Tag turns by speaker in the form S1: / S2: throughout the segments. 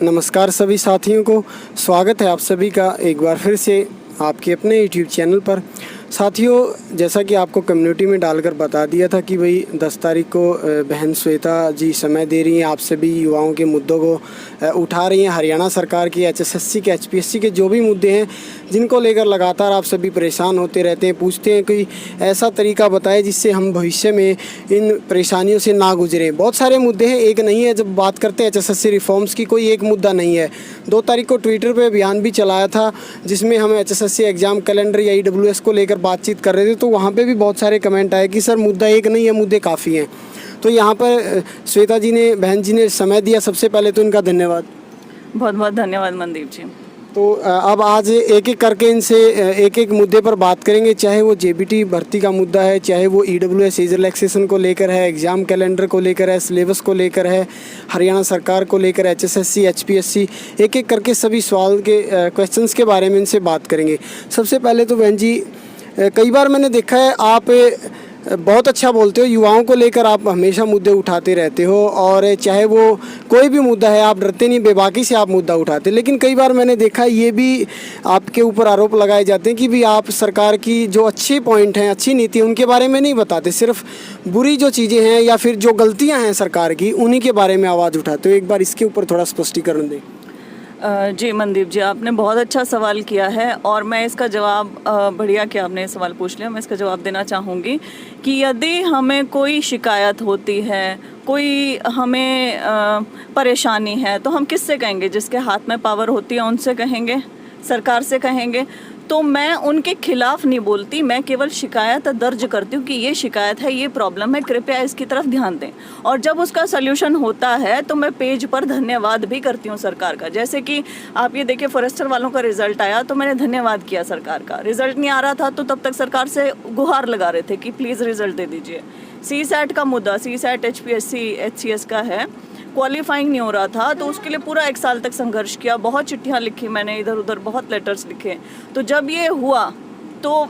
S1: नमस्कार सभी साथियों को, स्वागत है आप सभी का एक बार फिर से आपके अपने YouTube चैनल पर। साथियों, जैसा कि आपको कम्युनिटी में डालकर बता दिया था कि भाई 10 तारीख को बहन श्वेता जी समय दे रही हैं, आप सभी युवाओं के मुद्दों को उठा रही हैं। हरियाणा सरकार की HSSC के HPSC के जो भी मुद्दे हैं जिनको लेकर लगातार आप सभी परेशान होते रहते हैं, पूछते हैं कि ऐसा तरीका बताए जिससे हम भविष्य में इन परेशानियों से ना गुजरें। बहुत सारे मुद्दे हैं, एक नहीं है। जब बात करते हैं HSSC रिफॉर्म्स की, कोई एक मुद्दा नहीं है। 2 तारीख को ट्विटर पर अभियान भी चलाया था जिसमें हम HSSC एग्ज़ाम कैलेंडर या EWS को लेकर बातचीत कर रहे थे, तो वहाँ पे भी बहुत सारे कमेंट आए कि सर मुद्दा एक नहीं है, मुद्दे काफ़ी हैं। तो यहाँ पर श्वेता जी ने, बहन जी ने समय दिया, सबसे पहले तो इनका धन्यवाद।
S2: बहुत बहुत धन्यवाद मनदीप जी।
S1: तो अब आज एक एक करके इनसे एक एक मुद्दे पर बात करेंगे, चाहे वो JBT भर्ती का मुद्दा है, चाहे वो EWS एज रिलैक्सेशन को लेकर है, एग्ज़ाम कैलेंडर को लेकर है, सिलेबस को लेकर है, हरियाणा सरकार को लेकर, HSSC HPSC, एक एक करके सभी सवाल के क्वेश्चंस के बारे में इनसे बात करेंगे। सबसे पहले तो बहन जी, कई बार मैंने देखा है आप बहुत अच्छा बोलते हो, युवाओं को लेकर आप हमेशा मुद्दे उठाते रहते हो, और चाहे वो कोई भी मुद्दा है आप डरते नहीं, बेबाकी से आप मुद्दा उठाते। लेकिन कई बार मैंने देखा ये भी आपके ऊपर आरोप लगाए जाते हैं कि भी आप सरकार की जो अच्छे पॉइंट हैं, अच्छी नीति है, उनके बारे में नहीं बताते, सिर्फ बुरी जो चीज़ें हैं या फिर जो गलतियाँ हैं सरकार की, उन्हीं के बारे में आवाज़ उठाते हो। एक बार इसके ऊपर थोड़ा स्पष्टीकरण दें।
S2: जी मनदीप जी, आपने बहुत अच्छा सवाल किया है और मैं इसका जवाब, बढ़िया कि आपने सवाल पूछ लिया, मैं इसका जवाब देना चाहूँगी कि यदि हमें कोई शिकायत होती है, कोई हमें परेशानी है, तो हम किससे कहेंगे? जिसके हाथ में पावर होती है उनसे कहेंगे, सरकार से कहेंगे। तो मैं उनके खिलाफ नहीं बोलती, मैं केवल शिकायत दर्ज करती हूँ कि ये शिकायत है, ये प्रॉब्लम है, कृपया इसकी तरफ ध्यान दें। और जब उसका सल्यूशन होता है तो मैं पेज पर धन्यवाद भी करती हूँ सरकार का। जैसे कि आप ये देखिए, फॉरेस्टर वालों का रिजल्ट आया तो मैंने धन्यवाद किया सरकार का। रिजल्ट नहीं आ रहा था तो तब तक सरकार से गुहार लगा रहे थे कि प्लीज़ रिजल्ट दे दीजिए। CSAT का मुद्दा, CSAT HPSC HCS का है, क्वालिफाइंग नहीं हो रहा था, तो उसके लिए पूरा 1 साल तक संघर्ष किया, बहुत चिट्ठियाँ लिखी मैंने, इधर उधर बहुत लेटर्स लिखे। तो जब ये हुआ तो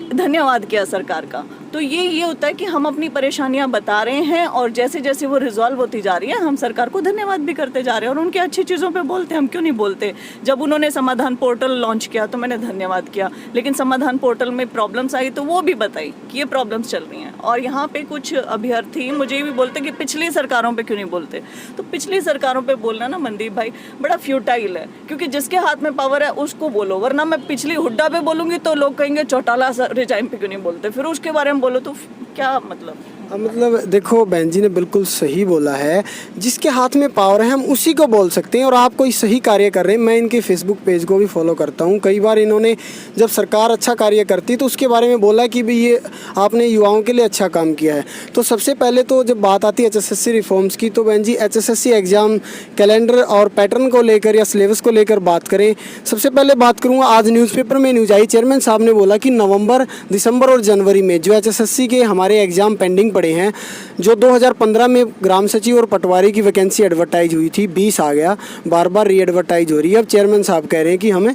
S2: धन्यवाद किया सरकार का। तो ये होता है कि हम अपनी परेशानियां बता रहे हैं और जैसे जैसे वो रिजॉल्व होती जा रही है हम सरकार को धन्यवाद भी करते जा रहे हैं और उनकी अच्छी चीज़ों पे बोलते हैं। हम क्यों नहीं बोलते? जब उन्होंने समाधान पोर्टल लॉन्च किया तो मैंने धन्यवाद किया, लेकिन समाधान पोर्टल में प्रॉब्लम्स आई तो वो भी बताई कि ये प्रॉब्लम्स चल रही हैं। और यहाँ पे कुछ अभ्यर्थी मुझे भी बोलते कि पिछली सरकारों पर क्यों नहीं बोलते। तो पिछली सरकारों पर बोलना ना मनदीप भाई बड़ा फ्यूटाइल है, क्योंकि जिसके हाथ में पावर है उसको बोलो, वरना मैं पिछली हुड्डा पे बोलूँगी तो लोग कहेंगे चौटाला रिजाइन पे क्यों नहीं बोलते, फिर उसके बारे में बोलो तो क्या मतलब?
S1: मतलब देखो, बहन जी ने बिल्कुल सही बोला है, जिसके हाथ में पावर है हम उसी को बोल सकते हैं, और आप कोई सही कार्य कर रहे हैं। मैं इनके फेसबुक पेज को भी फॉलो करता हूँ। कई बार इन्होंने जब सरकार अच्छा कार्य करती है तो उसके बारे में बोला कि भाई ये आपने युवाओं के लिए अच्छा काम किया है। तो सबसे पहले तो जब बात आती है HSSC रिफॉर्म्स की, तो बहन जी HSSC एग्ज़ाम कैलेंडर और पैटर्न को लेकर या सिलेबस को लेकर बात करें। सबसे पहले बात करूँगा, आज न्यूज़पेपर में न्यूज़ आई, चेयरमैन साहब ने बोला कि नवंबर, दिसंबर और जनवरी में जो HSSC के हमारे एग्ज़ाम पेंडिंग पड़े हैं, जो 2015 में ग्राम सचिव और पटवारी की वैकेंसी एडवर्टाइज हुई थी, 20 आ गया, बार बार री एडवर्टाइज हो रही है। अब चेयरमैन साहब कह रहे हैं कि हमें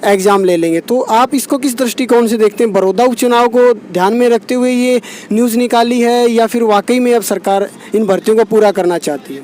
S1: एग्ज़ाम ले लेंगे। तो आप इसको किस दृष्टिकोण से देखते हैं? बड़ौदा उपचुनाव को ध्यान में रखते हुए ये न्यूज़ निकाली है या फिर वाकई में अब सरकार इन भर्तियों को पूरा करना चाहती है?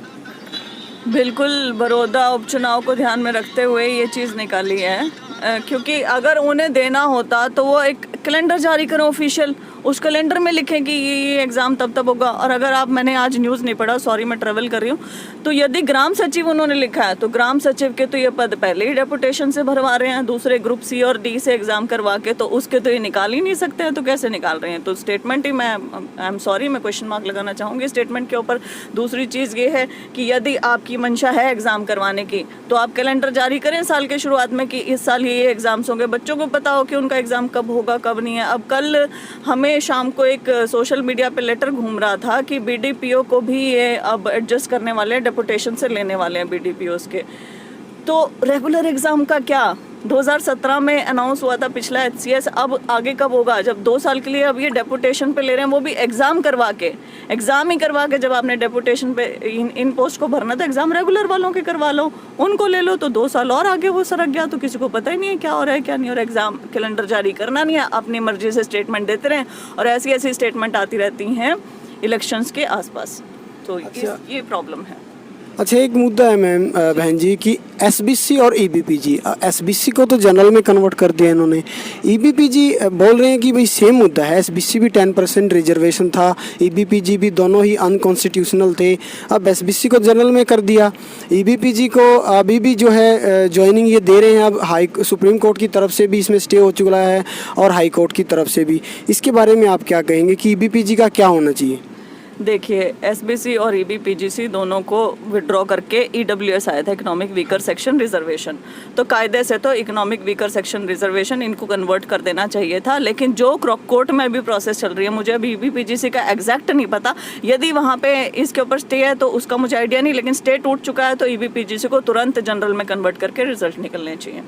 S2: बिल्कुल बड़ौदा उपचुनाव को ध्यान में रखते हुए ये चीज़ निकाली है, क्योंकि अगर उन्हें देना होता तो वो एक कैलेंडर जारी करें ऑफिशियल, उस कैलेंडर में लिखें कि ये एग्ज़ाम तब तब होगा। और अगर आप, मैंने आज न्यूज़ नहीं पढ़ा, सॉरी मैं ट्रैवल कर रही हूँ, तो यदि ग्राम सचिव उन्होंने लिखा है तो ग्राम सचिव के तो ये पद पहले ही डेपुटेशन से भरवा रहे हैं, दूसरे ग्रुप C और D से एग्ज़ाम करवा के, तो उसके तो ये निकाल ही नहीं सकते हैं, तो कैसे निकाल रहे हैं? तो स्टेटमेंट ही, मैं आई एम सॉरी, मैं क्वेश्चन मार्क लगाना चाहूँगी स्टेटमेंट के ऊपर। दूसरी चीज़ ये है कि यदि आपकी मंशा है एग्ज़ाम करवाने की तो आप कैलेंडर जारी करें साल के शुरुआत में कि इस साल ये एग्ज़ाम्स होंगे, बच्चों को पता हो कि उनका एग्ज़ाम कब होगा कब नहीं है। अब कल हमें शाम को एक सोशल मीडिया पे लेटर घूम रहा था कि BDPO को भी ये अब एडजस्ट करने वाले हैं, डेपुटेशन से लेने वाले हैं BDPOs के। तो रेगुलर एग्ज़ाम का क्या? 2017 में अनाउंस हुआ था पिछला HCS, अब आगे कब होगा? जब 2 साल के लिए अब ये डेपुटेशन पे ले रहे हैं, वो भी एग्ज़ाम करवा के, एग्ज़ाम ही करवा के। जब आपने डेपुटेशन पे इन पोस्ट को भरना था, एग्ज़ाम रेगुलर वालों के करवा लो, उनको ले लो, तो 2 साल और आगे वो सरक गया, तो किसी को पता ही नहीं है क्या हो रहा है क्या नहीं हो रहा है। एग्ज़ाम कैलेंडर जारी करना नहीं है, अपनी मर्जी से स्टेटमेंट देते रहें, और ऐसी ऐसी स्टेटमेंट आती रहती हैं इलेक्शंस के आसपास। तो ये प्रॉब्लम है।
S1: अच्छा, एक मुद्दा है मैम बहन जी कि एसबीसी और ईबीपीजी, एसबीसी को तो जनरल में कन्वर्ट कर दिया इन्होंने, ईबीपीजी बोल रहे हैं कि भाई सेम मुद्दा है, एसबीसी भी 10% रिजर्वेशन था, ईबीपीजी भी, दोनों ही अनकॉन्स्टिट्यूशनल थे। अब एसबीसी को जनरल में कर दिया, ईबीपीजी को अभी भी जो है ज्वाइनिंग ये दे रहे हैं, अब सुप्रीम कोर्ट की तरफ से भी इसमें स्टे हो चुका है और हाई कोर्ट की तरफ से भी। इसके बारे में आप क्या कहेंगे कि ईबीपीजी का क्या होना चाहिए?
S2: देखिए, एसबीसी और ईबीपीजीसी दोनों को विड्रॉ करके ईडब्ल्यूएस आया था, इकोनॉमिक वीकर सेक्शन रिजर्वेशन। तो कायदे से तो इकोनॉमिक वीकर सेक्शन रिजर्वेशन इनको कन्वर्ट कर देना चाहिए था, लेकिन जो कोर्ट में भी प्रोसेस चल रही है, मुझे अभी ईबीपीजीसी का एग्जैक्ट नहीं पता, यदि वहाँ पे इसके ऊपर स्टे है तो उसका मुझे आइडिया नहीं, लेकिन स्टे टूट चुका है तो ईबीपीजीसी को तुरंत जनरल में कन्वर्ट करके रिजल्ट निकलने चाहिए।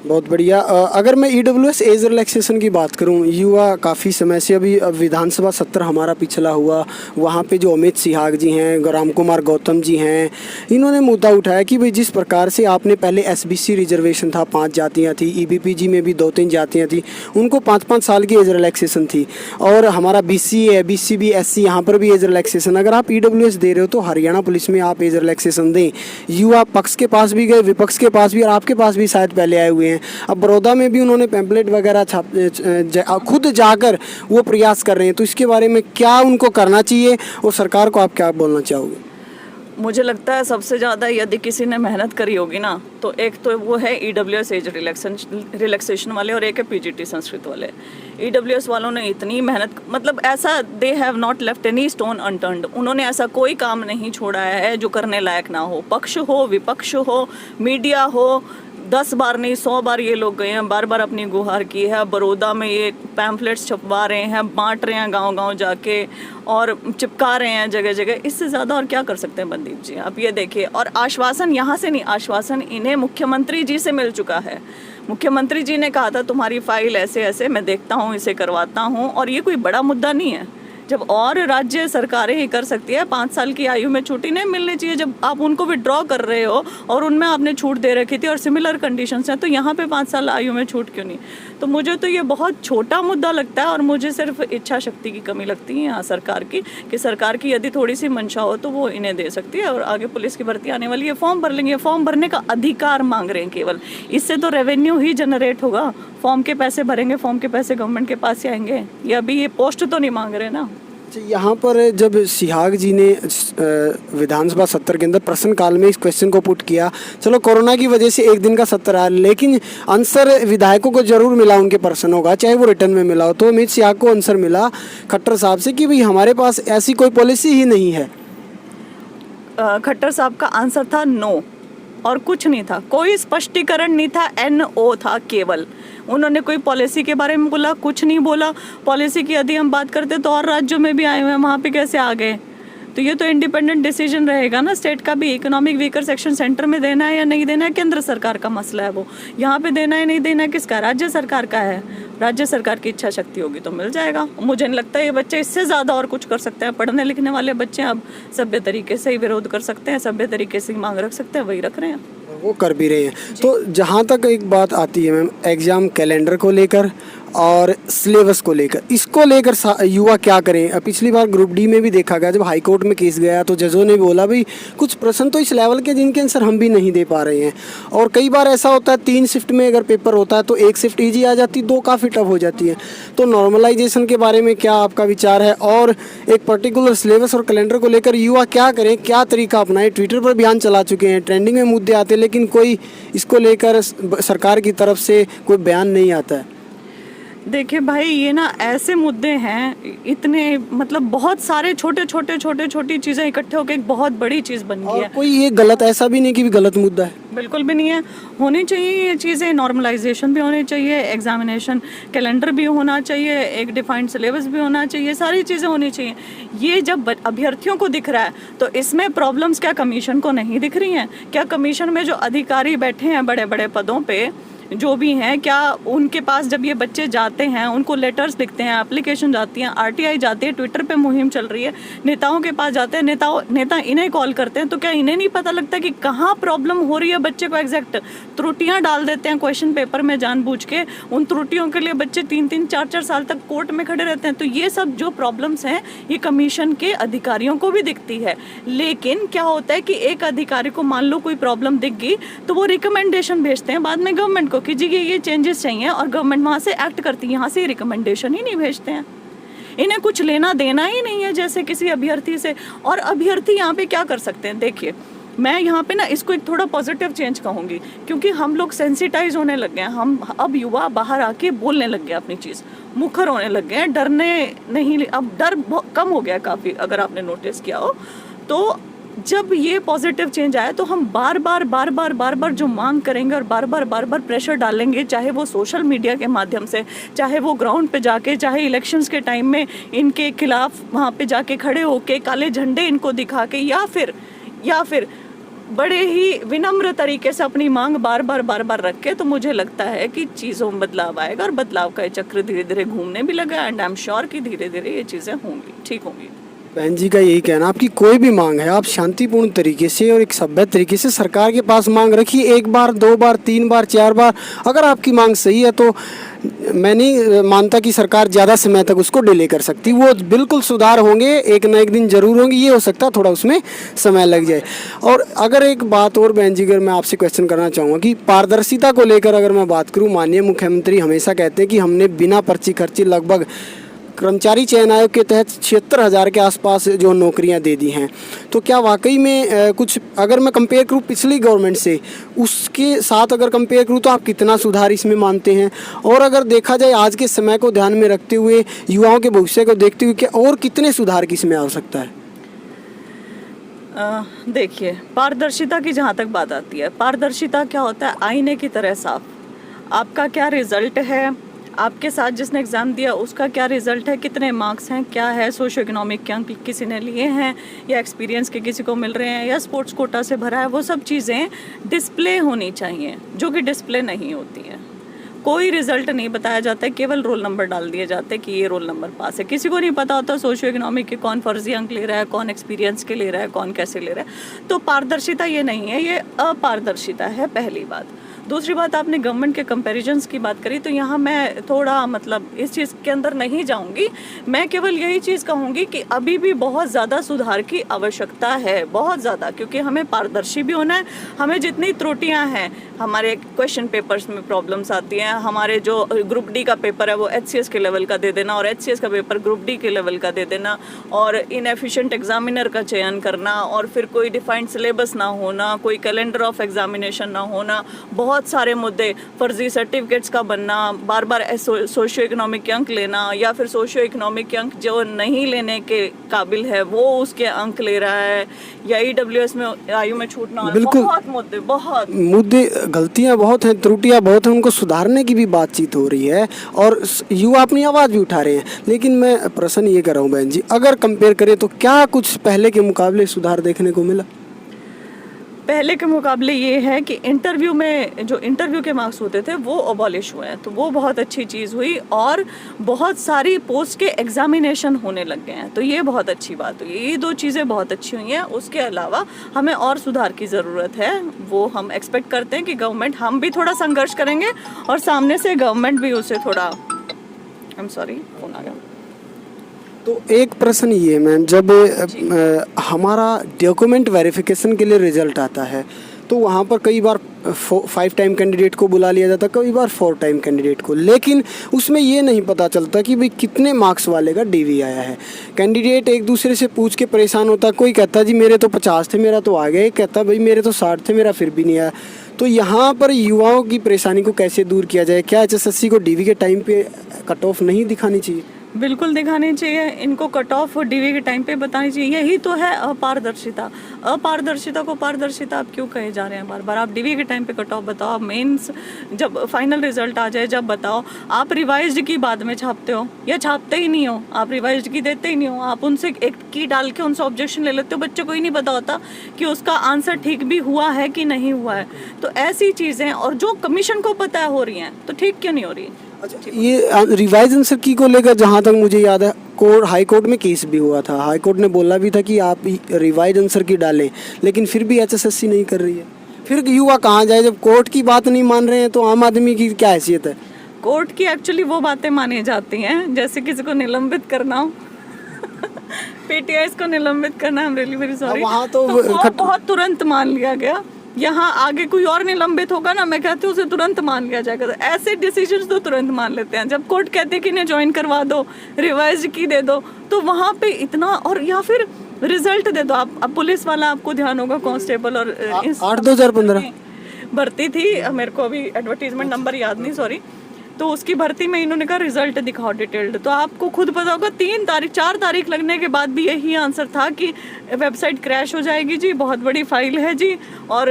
S1: बहुत बढ़िया। अगर मैं ईडब्ल्यूएस एज रिलैक्सेशन की बात करूं, युवा काफ़ी समय से अभी विधानसभा सत्र हमारा पिछला हुआ, वहां पे जो अमित सिहाग जी हैं, राम कुमार गौतम जी हैं, इन्होंने मुद्दा उठाया कि भाई जिस प्रकार से आपने पहले एसबीसी रिजर्वेशन था, 5 जातियां थी, ईबीपीजी में भी 2-3 जातियां थी, उनको 5-5 साल की एज रिलैक्सेशन थी, और हमारा बीसी है, बीसी भी, एससी, यहाँ पर भी एज रिलैक्सेशन। अगर आप ईडब्ल्यूएस दे रहे हो तो हरियाणा पुलिस में आप एज रिलैक्सेशन दें। युवा पक्ष के पास भी गए, विपक्ष के पास भी, और आपके पास भी शायद पहले आए हुए हैं। अब बड़ौदा में भी उन्होंने पैम्पलेट वगैरह खुद जाकर वो प्रयास कर रहे हैं, तो इसके बारे में क्या उनको करना चाहिए और सरकार को आप क्या बोलना चाहोगे?
S2: मुझे लगता है सबसे ज़्यादा यदि किसी ने मेहनत करी होगी ना, तो एक तो वो है ईडब्ल्यूएस एज रिलैक्सेशन वाले, और एक है पीजीटी संस्कृत वाले। ईडब्ल्यूएस वालों ने इतनी मेहनत, मतलब ऐसा they have not left any stone unturned, उन्होंने ऐसा कोई काम नहीं छोड़ा है जो करने लायक ना हो, पक्ष हो, विपक्ष हो, मीडिया हो। 10 बार नहीं 100 बार ये लोग गए हैं, बार बार अपनी गुहार की है। बड़ौदा में ये पैम्फलेट्स छपवा रहे हैं, बांट रहे हैं गांव-गांव जाके, और चिपका रहे हैं जगह जगह। इससे ज़्यादा और क्या कर सकते हैं मनदीप जी, आप ये देखिए। और आश्वासन यहाँ से नहीं, आश्वासन इन्हें मुख्यमंत्री जी से मिल चुका है। मुख्यमंत्री जी ने कहा था तुम्हारी फाइल ऐसे ऐसे, मैं देखता हूँ, इसे करवाता हूँ, और ये कोई बड़ा मुद्दा नहीं है। जब और राज्य सरकारें ही कर सकती है, 5 साल की आयु में छुट्टी नहीं मिलनी चाहिए। जब आप उनको विड्रॉ कर रहे हो और उनमें आपने छूट दे रखी थी और सिमिलर कंडीशंस हैं, तो यहाँ पे 5 साल आयु में छूट क्यों नहीं? तो मुझे तो ये बहुत छोटा मुद्दा लगता है, और मुझे सिर्फ इच्छा शक्ति की कमी लगती है यहाँ सरकार की, कि सरकार की यदि थोड़ी सी मंशा हो तो वो इन्हें दे सकती है। और आगे पुलिस की भर्ती आने वाली है, फॉर्म भर लेंगे, फॉर्म भरने का अधिकार मांग रहे हैं केवल, इससे तो रेवेन्यू ही जनरेट होगा। फॉर्म के पैसे भरेंगे, फॉर्म के पैसे गवर्नमेंट के पास ही आएंगे। ये अभी ये पोस्ट तो नहीं मांग रहे ना।
S1: यहाँ पर जब सिहाग जी ने विधानसभा सत्र के अंदर प्रश्नकाल में इस क्वेश्चन को पुट किया, चलो कोरोना की वजह से 1 दिन का सत्र आया, लेकिन आंसर विधायकों को जरूर मिला उनके प्रश्नों का, चाहे वो रिटर्न में मिला हो। तो अमित सिहाग को आंसर मिला खट्टर साहब से कि भाई हमारे पास ऐसी कोई पॉलिसी ही नहीं है।
S2: खट्टर साहब का आंसर था नो, और कुछ नहीं था, कोई स्पष्टीकरण नहीं था, NO था केवल। उन्होंने कोई पॉलिसी के बारे में बोला, कुछ नहीं बोला। पॉलिसी की यदि हम बात करते तो और राज्यों में भी आए हुए हैं, वहाँ पे कैसे आ गए? तो ये तो इंडिपेंडेंट डिसीजन रहेगा ना स्टेट का भी, इकोनॉमिक वीकर सेक्शन सेंटर में देना है या नहीं देना है, केंद्र सरकार का मसला है वो। यहाँ पे देना है नहीं देना है किसका? राज्य सरकार का है। राज्य सरकार की इच्छा शक्ति होगी तो मिल जाएगा। मुझे नहीं लगता ये बच्चे इससे ज़्यादा और कुछ कर सकते हैं। पढ़ने लिखने वाले बच्चे अब सभ्य तरीके से ही विरोध कर सकते हैं, सभ्य तरीके से ही मांग रख सकते हैं, वही रख रहे हैं,
S1: वो कर भी रहे हैं। तो जहाँ तक एक बात आती है मैम, एग्ज़ाम कैलेंडर को लेकर और सिलेबस को लेकर, इसको लेकर युवा क्या करें? पिछली बार ग्रुप डी में भी देखा गया, जब हाई कोर्ट में केस गया तो जजों ने बोला भाई कुछ प्रश्न तो इस लेवल के जिनके आंसर हम भी नहीं दे पा रहे हैं। और कई बार ऐसा होता है 3 शिफ्ट में अगर पेपर होता है तो 1 शिफ्ट ईजी आ जाती, 2 काफ़ी टफ हो जाती है। तो नॉर्मलाइजेशन के बारे में क्या आपका विचार है? और एक पर्टिकुलर सिलेबस और कैलेंडर को लेकर युवा क्या करें, क्या तरीका अपनाएं? ट्विटर पर बयान चला चुके हैं, ट्रेंडिंग में मुद्दे आते हैं, लेकिन कोई इसको लेकर सरकार की तरफ से कोई बयान नहीं आता है।
S2: देखिए भाई, ये ना ऐसे मुद्दे हैं, इतने मतलब बहुत सारे छोटी चीज़ें इकट्ठे होकर एक बहुत बड़ी चीज़ बन गई है।
S1: कोई ये गलत, ऐसा भी नहीं कि गलत मुद्दा है,
S2: बिल्कुल भी नहीं है। होनी चाहिए ये चीज़ें, नॉर्मलाइजेशन भी होनी चाहिए, एग्जामिनेशन कैलेंडर भी होना चाहिए, एक डिफाइंड सिलेबस भी होना चाहिए, सारी चीज़ें होनी चाहिए। ये जब अभ्यर्थियों को दिख रहा है तो इसमें प्रॉब्लम्स क्या कमीशन को नहीं दिख रही हैं? क्या कमीशन में जो अधिकारी बैठे हैं बड़े बड़े पदों पे, जो भी हैं, क्या उनके पास जब ये बच्चे जाते हैं, उनको लेटर्स लिखते हैं, एप्लीकेशन जाती हैं, आरटीआई जाती है, ट्विटर पे मुहिम चल रही है, नेताओं के पास जाते हैं, नेता इन्हें कॉल करते हैं, तो क्या इन्हें नहीं पता लगता कि कहाँ प्रॉब्लम हो रही है बच्चे को? एग्जैक्ट त्रुटियाँ डाल देते हैं क्वेश्चन पेपर में जानबूझ के, उन त्रुटियों के लिए बच्चे 3-3, 4-4 साल तक कोर्ट में खड़े रहते हैं। तो ये सब जो प्रॉब्लम्स हैं ये कमीशन के अधिकारियों को भी दिखती है, लेकिन क्या होता है कि एक अधिकारी को मान लो कोई प्रॉब्लम दिख गई तो वो रिकमेंडेशन भेजते हैं बाद में गवर्नमेंट को कि जी ये चेंजेस चाहिए, और गवर्नमेंट वहाँ से एक्ट करती है, यहाँ से रिकमेंडेशन ही नहीं भेजते हैं। इन्हें कुछ लेना देना ही नहीं है जैसे किसी अभ्यर्थी से। और अभ्यर्थी यहाँ पे क्या कर सकते हैं? देखिए, मैं यहाँ पे ना इसको एक थोड़ा पॉजिटिव चेंज कहूँगी, क्योंकि हम लोग सेंसिटाइज होने लग गए हैं। हम अब युवा बाहर आके बोलने लग गए अपनी चीज़, मुखर होने लग गए हैं, डरने नहीं, अब डर कम हो गया काफ़ी, अगर आपने नोटिस किया हो तो। जब ये पॉजिटिव चेंज आया तो हम बार बार जो मांग करेंगे और बार बार प्रेशर डालेंगे, चाहे वो सोशल मीडिया के माध्यम से, चाहे वो ग्राउंड पे जाके, चाहे इलेक्शंस के टाइम में इनके खिलाफ वहाँ पे जाके खड़े होके काले झंडे इनको दिखा के, या फिर बड़े ही विनम्र तरीके से अपनी मांग बार बार रख के, तो मुझे लगता है कि चीज़ों में बदलाव आएगा, और बदलाव का ये चक्र धीरे धीरे घूमने भी लगा, एंड आई एम श्योर कि धीरे धीरे ये चीज़ें होंगी, ठीक होंगी।
S1: बहन जी का यही कहना, आपकी कोई भी मांग है आप शांतिपूर्ण तरीके से और एक सभ्य तरीके से सरकार के पास मांग रखिए, 1 बार 2 बार 3 बार 4 बार। अगर आपकी मांग सही है तो मैं नहीं मानता कि सरकार ज़्यादा समय तक उसको डिले कर सकती। वो बिल्कुल सुधार होंगे, एक ना एक दिन जरूर होंगे, ये हो सकता है थोड़ा उसमें समय लग जाए। और अगर एक बात और बहन जी, अगर मैं आपसे क्वेश्चन करना चाहूँगा कि पारदर्शिता को लेकर अगर मैं बात करूँ, माननीय मुख्यमंत्री हमेशा कहते हैं कि हमने बिना पर्ची खर्ची लगभग कर्मचारी चयन आयोग के तहत 76,000 के आसपास जो नौकरियां दे दी हैं, तो क्या वाकई में कुछ, अगर मैं कंपेयर करूं पिछली गवर्नमेंट से, उसके साथ अगर कंपेयर करूं तो आप कितना सुधार इसमें मानते हैं? और अगर देखा जाए आज के समय को ध्यान में रखते हुए, युवाओं के भविष्य को देखते हुए, क्या और कितने सुधार की इसमें आवश्यकता है?
S2: देखिए, पारदर्शिता की जहाँ तक बात आती है, पारदर्शिता क्या होता है? आईने की तरह साफ। आपका क्या रिजल्ट है, आपके साथ जिसने एग्ज़ाम दिया उसका क्या रिज़ल्ट है, कितने मार्क्स हैं, क्या है, सोशो इकोनॉमिक के अंक किसी ने लिए हैं या एक्सपीरियंस के किसी को मिल रहे हैं या स्पोर्ट्स कोटा से भरा है, वो सब चीज़ें डिस्प्ले होनी चाहिए, जो कि डिस्प्ले नहीं होती है। कोई रिजल्ट नहीं बताया जाता है, केवल रोल नंबर डाल दिए जाते हैं कि ये रोल नंबर पास है। किसी को नहीं पता होता सोशो इकोनॉमिक के कौन फर्जी अंक ले रहा है, कौन एक्सपीरियंस के ले रहा है, कौन कैसे ले रहा है। तो पारदर्शिता ये नहीं है, ये अपारदर्शिता है, पहली बात। दूसरी बात, आपने गवर्नमेंट के कंपैरिजन्स की बात करी, तो यहाँ मैं थोड़ा मतलब इस चीज़ के अंदर नहीं जाऊँगी। मैं केवल यही चीज़ कहूँगी कि अभी भी बहुत ज़्यादा सुधार की आवश्यकता है, बहुत ज़्यादा, क्योंकि हमें पारदर्शी भी होना है। हमें जितनी त्रुटियाँ हैं, हमारे क्वेश्चन पेपर्स में प्रॉब्लम्स आती हैं, हमारे जो ग्रुप डी का पेपर है वो HCS के लेवल का दे देना और HCS का पेपर ग्रुप डी के लेवल का दे देना, और इनएफिशिएंट एग्जामिनर का चयन करना, और फिर कोई डिफाइंड सिलेबस ना होना, कोई कैलेंडर ऑफ एग्जामिनेशन ना होना, बहुत सारे मुद्दे, फर्जी सर्टिफिकेट्स का बनना, बार बार सोशियो इकोनॉमिक के अंक लेना, या फिर सोशियो इकोनॉमिक के अंक जो नहीं लेने के काबिल है वो उसके अंक ले रहा है, या EWS में आयु में छूटना, बहुत मुद्दे,
S1: गलतियां बहुत हैं, त्रुटियां बहुत हैं, उनको सुधारने की भी बातचीत हो रही है और युवा अपनी आवाज़ भी उठा रहे हैं। लेकिन मैं प्रश्न ये कर रहा हूँ बहन जी, अगर कंपेयर करें तो क्या कुछ पहले के मुकाबले सुधार देखने को मिला?
S2: पहले के मुकाबले ये है कि इंटरव्यू में जो इंटरव्यू के मार्क्स होते थे वो अबॉलिश हुए हैं, तो वो बहुत अच्छी चीज़ हुई, और बहुत सारी पोस्ट के एग्जामिनेशन होने लग गए हैं, तो ये बहुत अच्छी बात हुई। ये 2 चीज़ें बहुत अच्छी हुई हैं। उसके अलावा हमें और सुधार की ज़रूरत है, वो हम एक्सपेक्ट करते हैं कि गवर्नमेंट, हम भी थोड़ा संघर्ष करेंगे और सामने से गवर्नमेंट भी उसे थोड़ा, आई एम सॉरी, फोन आ गया।
S1: तो एक प्रश्न ये मैम, जब हमारा डॉक्यूमेंट वेरिफिकेशन के लिए रिजल्ट आता है तो वहाँ पर कई बार 5 टाइम कैंडिडेट को बुला लिया जाता है, कई बार 4 टाइम कैंडिडेट को, लेकिन उसमें ये नहीं पता चलता कि भाई कितने मार्क्स वाले का DV आया है। कैंडिडेट एक दूसरे से पूछ के परेशान होता, कोई कहता जी मेरे तो 50 थे मेरा तो आ गया, एक कहता भाई मेरे तो 60 थे मेरा फिर भी नहीं आया। तो यहाँ पर युवाओं की परेशानी को कैसे दूर किया जाए? क्या HSSC को DV के टाइम पे कट ऑफ नहीं दिखानी चाहिए?
S2: बिल्कुल दिखानी चाहिए इनको, कट ऑफ डीवी के टाइम पे बतानी चाहिए। यही तो है अपारदर्शिता। अपारदर्शिता को पारदर्शिता आप क्यों कहे जा रहे हैं बार बार? आप डीवी के टाइम पे कट ऑफ बताओ, आप मेंस जब फाइनल रिजल्ट आ जाए जब बताओ। आप रिवाइज्ड की बाद में छापते हो या छापते ही नहीं हो, आप रिवाइज्ड की देते ही नहीं हो, आप उनसे एक की डाल के उनसे ऑब्जेक्शन ले लेते हो। बच्चे को ही नहीं पता होता कि उसका आंसर ठीक भी हुआ है कि नहीं हुआ है। तो ऐसी चीज़ें, और जो कमीशन को पता है हो रही हैं, तो ठीक क्यों नहीं हो रही?
S1: अच्छा, ये रिवाइज आंसर की को लेकर जहाँ तक मुझे याद है हाई कोर्ट में केस भी हुआ था। हाई कोर्ट ने बोला भी था कि आप रिवाइज आंसर की डालें, लेकिन फिर भी एचएसएससी नहीं कर रही है। फिर युवा कहाँ जाए जब कोर्ट की बात नहीं मान रहे हैं? तो आम आदमी की क्या हैसियत है?
S2: कोर्ट की एक्चुअली वो बातें मानी जाती हैं जैसे किसी को निलंबित करना हो पीटीआईज को निलंबित करना, I am really very sorry.
S1: वहाँ तो
S2: वो बहुत तुरंत मान लिया गया। यहाँ आगे कोई और निलंबित होगा ना, मैं कहती हूँ उसे तुरंत मान लिया जाएगा। तो ऐसे डिसीजंस तो तुरंत मान लेते हैं। जब कोर्ट कहते हैं कि इन्हें ज्वाइन करवा दो, रिवाइज की दे दो, तो वहाँ पे इतना, और या फिर रिजल्ट दे दो। आप अब पुलिस वाला, आपको ध्यान होगा, कांस्टेबल और
S1: 8/2015
S2: भर्ती थी, मेरे को अभी एडवर्टीजमेंट नंबर याद नहीं, सॉरी। तो उसकी भर्ती में इन्होंने कहा रिजल्ट दिखाओ डिटेल्ड। तो आपको खुद पता होगा 3 तारीख 4 तारीख लगने के बाद भी यही आंसर था कि वेबसाइट क्रैश हो जाएगी जी, बहुत बड़ी फाइल है जी, और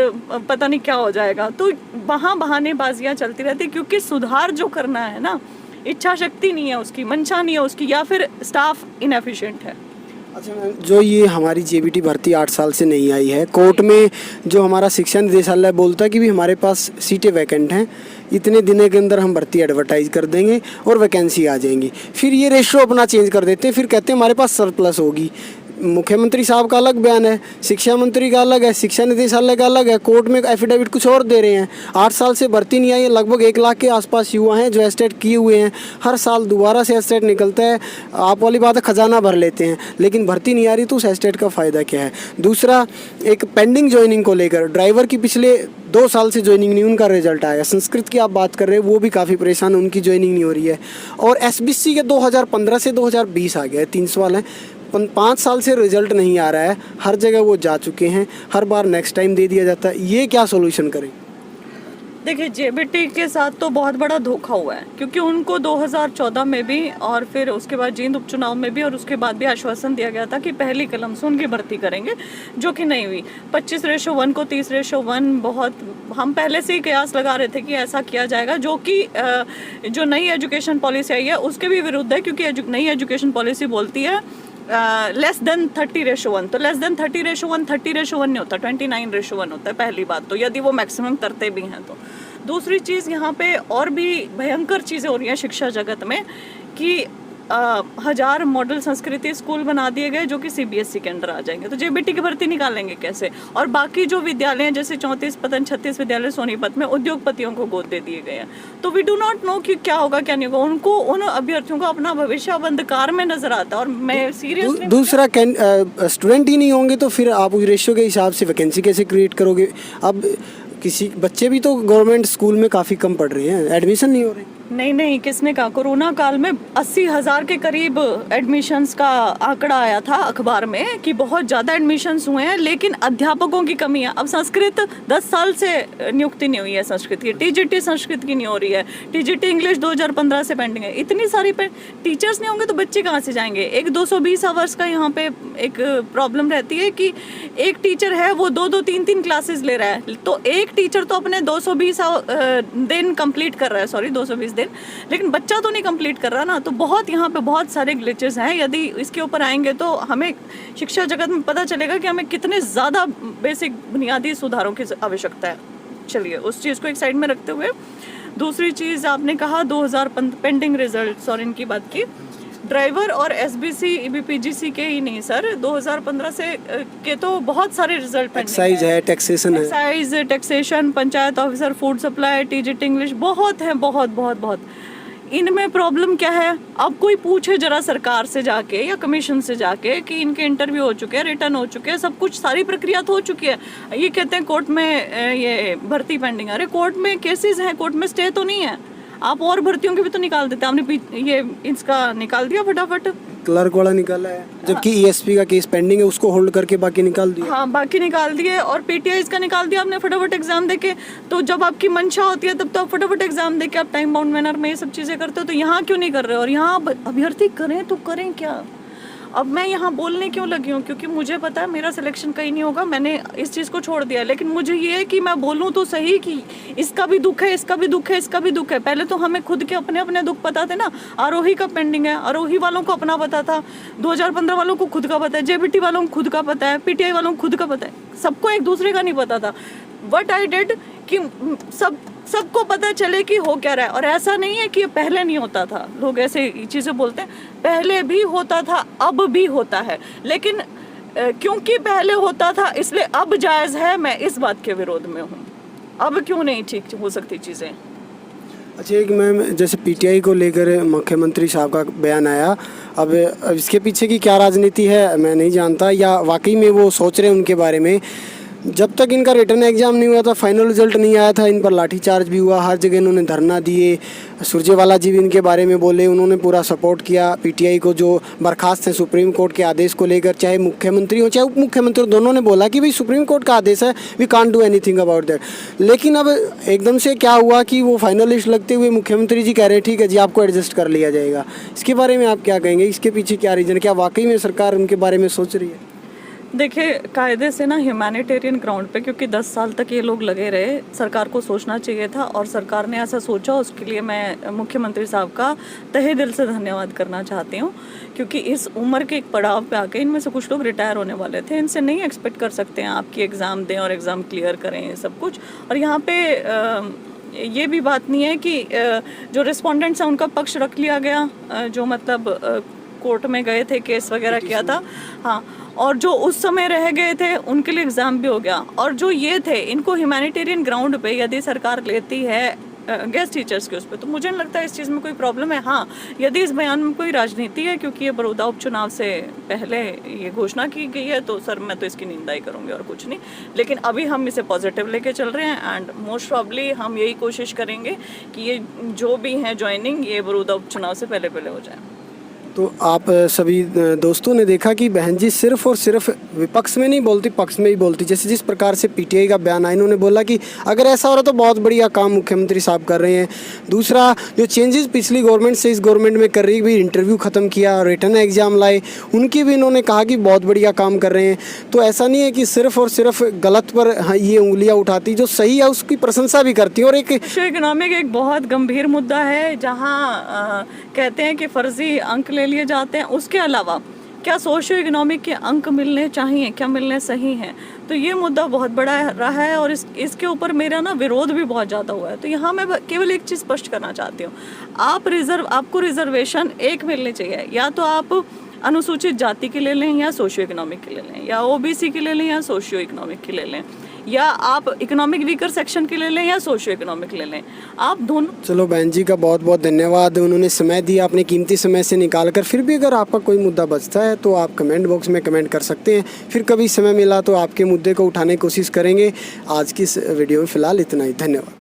S2: पता नहीं क्या हो जाएगा। तो वहाँ बहानेबाजियाँ चलती रहती, क्योंकि सुधार जो करना है ना, इच्छा शक्ति नहीं है उसकी, मंशा नहीं है उसकी, या फिर स्टाफ इनएफिशिएंट है।
S1: अच्छा मैम, जो ये हमारी जेबीटी भर्ती 8 साल से नहीं आई है, कोर्ट में जो हमारा शिक्षा निदेशालय बोलता है कि भी हमारे पास सीटें वैकेंट हैं, इतने दिनों के अंदर हम भर्ती एडवर्टाइज कर देंगे और वैकेंसी आ जाएंगी। फिर ये रेशो अपना चेंज कर देते हैं, फिर कहते हैं हमारे पास सरप्लस होगी। मुख्यमंत्री साहब का अलग बयान है, शिक्षा मंत्री का अलग है, शिक्षा निदेशालय का अलग है, कोर्ट में एफिडेविट कुछ और दे रहे हैं। 8 साल से भर्ती नहीं आई है, लगभग 1 लाख के आसपास युवा हैं जो एस्टेट किए हुए हैं। हर साल दोबारा से एस्टेट निकलता है, आप वाली बात है खजाना भर लेते हैं, लेकिन भर्ती नहीं आ रही, तो उस एस्टेट का फ़ायदा क्या है? दूसरा, एक पेंडिंग ज्वाइनिंग को लेकर ड्राइवर की पिछले 2 साल से ज्वाइनिंग नहीं, उनका रिजल्ट आया। संस्कृत की आप बात कर रहे हैं, वो भी काफ़ी परेशान, उनकी ज्वाइनिंग नहीं हो रही है। और एसबीसी के 2015 से 2020 आ गया है, 3 सवाल हैं। 5 साल से रिजल्ट नहीं आ रहा है, हर जगह वो जा चुके हैं, हर बार नेक्स्ट टाइम दे दिया जाता है। ये क्या सोल्यूशन करें?
S2: देखिए, जेबीटी के साथ तो बहुत बड़ा धोखा हुआ है, क्योंकि उनको 2014 में भी और फिर उसके बाद जींद उपचुनाव में भी और उसके बाद भी आश्वासन दिया गया था कि पहली कलम से उनकी भर्ती करेंगे, जो कि नहीं हुई। 25:1 को 30:1 बहुत, हम पहले से ही कयास लगा रहे थे कि ऐसा किया जाएगा, जो कि जो नई एजुकेशन पॉलिसी आई है उसके भी विरुद्ध है, क्योंकि नई एजुकेशन पॉलिसी बोलती है लेस देन 30:1। तो लेस देन 30:1 30:1 नहीं होता, 29:1 होता है, पहली बात तो, यदि वो मैक्सिमम करते भी हैं तो। दूसरी चीज़, यहाँ पे और भी भयंकर चीज़ें हो रही हैं शिक्षा जगत में कि 1000 मॉडल संस्कृति स्कूल बना दिए गए जो कि सीबीएसई के अंडर आ जाएंगे। तो जेबीटी की भर्ती निकालेंगे कैसे? और बाकी जो विद्यालय हैं, जैसे 36 विद्यालय सोनीपत में सोनीपतियों को गोद दे दिए गए हैं। तो वी डू नॉट नो कि क्या होगा क्या नहीं होगा। उनको, उन अभ्यर्थियों को अपना भविष्य अब अंधकार में नजर आता है। और मैं सीरियसली,
S1: दूसरा स्टूडेंट ही नहीं होंगे तो फिर आप उस रेशियो के हिसाब से वैकेंसी कैसे क्रिएट करोगे? अब किसी बच्चे भी तो गवर्नमेंट स्कूल में काफ़ी कम पढ़ रहे हैं, एडमिशन नहीं हो रहे।
S2: नहीं, किसने कहा? कोरोना काल में 80,000 के करीब एडमिशन्स का आंकड़ा आया था अखबार में कि बहुत ज़्यादा एडमिशन्स हुए हैं, लेकिन अध्यापकों की कमी है। अब संस्कृत 10 साल से नियुक्ति नहीं हुई है संस्कृत की, टीजीटी संस्कृत की नहीं हो रही है, टीजीटी इंग्लिश 2015 से पेंडिंग है। इतनी सारी टीचर्स नहीं होंगे तो बच्चे कहाँ से जाएंगे? एक 220 आवर्स का यहाँ पे एक प्रॉब्लम रहती है कि एक टीचर है, वो 2-2, 3-3 क्लासेस ले रहा है, तो एक टीचर तो अपने 220 दिन कंप्लीट कर रहा है, सॉरी 220 दिन, लेकिन बच्चा तो नहीं कंप्लीट कर रहा ना। तो बहुत यहाँ पे बहुत सारे ग्लिचेस हैं। यदि इसके ऊपर आएंगे तो हमें शिक्षा जगत में पता चलेगा कि हमें कितने ज़्यादा बेसिक बुनियादी सुधारों की आवश्यकता है। चलिए, उस चीज़ को एक साइड में रखते हुए, दूसरी चीज़ आपने कहा 2015 पेंडिंग रिजल्ट और इनकी बात की, ड्राइवर और एसबीसी ईबीपीजीसी के ही नहीं सर, 2015 से के तो बहुत सारे रिजल्ट पेंडिंग है।
S1: एक्साइज है, टैक्सेशन है,
S2: excise, taxation, panchayat officer, food supply, TGT English, बहुत है, बहुत। इनमें प्रॉब्लम क्या है? अब कोई पूछे जरा सरकार से जाके या कमीशन से जाके कि इनके इंटरव्यू हो चुके हैं, रिटर्न हो चुके हैं, सब कुछ, सारी प्रक्रिया तो हो चुकी है। ये कहते हैं कोर्ट में ये भर्ती पेंडिंग। अरे कोर्ट में केसेस हैं, कोर्ट में स्टे तो नहीं है। आप और भर्तियों की भी तो निकाल देते हैं। आपने ये इसका निकाल दिया फटाफट।
S1: क्लर्क वाला निकाला है, जबकि ईएसपी का केस पेंडिंग है, उसको होल्ड करके बाकी निकाल दिया।
S2: हाँ, बाकी निकाल दिए और पीटीआई का निकाल दिया आपने फटाफट एग्जाम देके। तो जब आपकी मंशा होती है तब तो आप फटाफट एग्जाम देके आप टाइम बाउंड मैनर में ये सब चीज़ें करते हो, तो यहाँ क्यों नहीं कर रहे हो? और यहाँ अभ्यर्थी करें तो करें क्या? अब मैं यहाँ बोलने क्यों लगी हूँ? क्योंकि मुझे पता है मेरा सिलेक्शन कहीं नहीं होगा, मैंने इस चीज़ को छोड़ दिया। लेकिन मुझे ये है कि मैं बोलूँ तो सही कि इसका भी दुख है, इसका भी दुख है, इसका भी दुख है। पहले तो हमें खुद के अपने अपने दुख पता थे ना। आरोही का पेंडिंग है, आरोही वालों को अपना पता था, 2015 वालों को खुद का पता है, जेबीटी वालों को खुद का पता है, पीटीआई वालों को खुद का पता है, सबको एक दूसरे का नहीं पता था। वट आई डिड कि सबको पता चले कि हो क्या रहा है। और ऐसा नहीं है कि ये पहले नहीं होता था, लोग ऐसे चीज़ें बोलते हैं, पहले भी होता था, अब भी होता है। लेकिन क्योंकि पहले होता था इसलिए अब जायज़ है, मैं इस बात के विरोध में हूँ। अब क्यों नहीं ठीक हो सकती चीज़ें?
S1: अच्छा, एक मैम, जैसे पीटीआई को लेकर मुख्यमंत्री साहब का बयान आया, अब इसके पीछे की क्या राजनीति है मैं नहीं जानता, या वाकई में वो सोच रहे हैं उनके बारे में। जब तक इनका रिटर्न एग्जाम नहीं हुआ था, फाइनल रिजल्ट नहीं आया था, इन पर लाठीचार्ज भी हुआ, हर जगह इन्होंने धरना दिए। सुरजेवाला जी भी इनके बारे में बोले, उन्होंने पूरा सपोर्ट किया पीटीआई को जो बर्खास्त हैं सुप्रीम कोर्ट के आदेश को लेकर। चाहे मुख्यमंत्री हो चाहे उप मुख्यमंत्री, दोनों ने बोला कि भाई सुप्रीम कोर्ट का आदेश है, we can't do anything about that. लेकिन अब एकदम से क्या हुआ कि वो फाइनलिस्ट लगते हुए मुख्यमंत्री जी कह रहे हैं ठीक है जी, आपको एडजस्ट कर लिया जाएगा। इसके बारे में आप क्या कहेंगे? इसके पीछे क्या रीज़न, क्या वाकई में सरकार उनके बारे में सोच रही है?
S2: देखिए, कायदे से ना ह्यूमैनिटेरियन ग्राउंड पे, क्योंकि 10 साल तक ये लोग लगे रहे, सरकार को सोचना चाहिए था और सरकार ने ऐसा सोचा। उसके लिए मैं मुख्यमंत्री साहब का तहे दिल से धन्यवाद करना चाहती हूँ, क्योंकि इस उम्र के एक पड़ाव पे आके इनमें से कुछ लोग रिटायर होने वाले थे। इनसे नहीं एक्सपेक्ट कर सकते हैं आपकी एग्ज़ाम दें और एग्ज़ाम क्लियर करें सब कुछ। और यहाँ पे ये भी बात नहीं है कि जो रिस्पोंडेंट्स हैं उनका पक्ष रख लिया गया, जो मतलब कोर्ट में गए थे, केस वगैरह किया था, हाँ, और जो उस समय रह गए थे उनके लिए एग्ज़ाम भी हो गया। और जो ये थे, इनको ह्यूमैनिटेरियन ग्राउंड पे यदि सरकार लेती है गेस्ट टीचर्स के उस पर, तो मुझे नहीं लगता इस चीज़ में कोई प्रॉब्लम है। हाँ, यदि इस बयान में कोई राजनीति है, क्योंकि ये बड़ौदा उपचुनाव से पहले ये घोषणा की गई है, तो सर मैं तो इसकी निंदा ही करूँगी और कुछ नहीं। लेकिन अभी हम इसे पॉजिटिव लेके चल रहे हैं एंड मोस्ट प्रॉब्ली हम यही कोशिश करेंगे कि ये जो भी हैं ज्वाइनिंग, ये बड़ौदा उपचुनाव से पहले हो जाए।
S1: तो आप सभी दोस्तों ने देखा कि बहन जी सिर्फ और सिर्फ विपक्ष में नहीं बोलती, पक्ष में ही बोलती। जैसे जिस प्रकार से पीटीआई का बयान आया, इन्होंने बोला कि अगर ऐसा हो रहा तो बहुत बढ़िया काम मुख्यमंत्री साहब कर रहे हैं। दूसरा, जो चेंजेस पिछली गवर्नमेंट से इस गवर्नमेंट में कर रही, भी इंटरव्यू ख़त्म किया, रिटर्न एग्जाम लाए, उनकी भी इन्होंने कहा कि बहुत बढ़िया काम कर रहे हैं। तो ऐसा नहीं है कि सिर्फ और सिर्फ गलत पर ये उंगलियाँ उठाती, जो सही है उसकी प्रशंसा भी करती। और एक
S2: सोशो इकोनॉमिक एक बहुत गंभीर मुद्दा है, जहाँ कहते हैं कि फर्जी अंक ले लिए जाते हैं। उसके अलावा क्या सोशो इकोनॉमिक के अंक मिलने चाहिए, क्या मिलने सही हैं? तो ये मुद्दा बहुत बड़ा रहा है और इसके ऊपर मेरा ना विरोध भी बहुत ज़्यादा हुआ है। तो यहाँ मैं केवल एक चीज़ स्पष्ट करना चाहती हूँ, आपको रिजर्वेशन एक मिलनी चाहिए, या तो आप अनुसूचित जाति के ले लें या सोशियो इकोनॉमिक के ले लें, या ओबीसी के ले लें या सोशियो इकोनॉमिक के ले लें, या आप इकोनॉमिक वीकर सेक्शन के ले लें या सोशियो इकोनॉमिक ले लें, आप दोनों।
S1: चलो बहन जी का बहुत बहुत धन्यवाद, उन्होंने समय दिया, अपने कीमती समय से निकाल कर। फिर भी अगर आपका कोई मुद्दा बचता है तो आप कमेंट बॉक्स में कमेंट कर सकते हैं, फिर कभी समय मिला तो आपके मुद्दे को उठाने की कोशिश करेंगे। आज की इस वीडियो में फ़िलहाल इतना ही, धन्यवाद।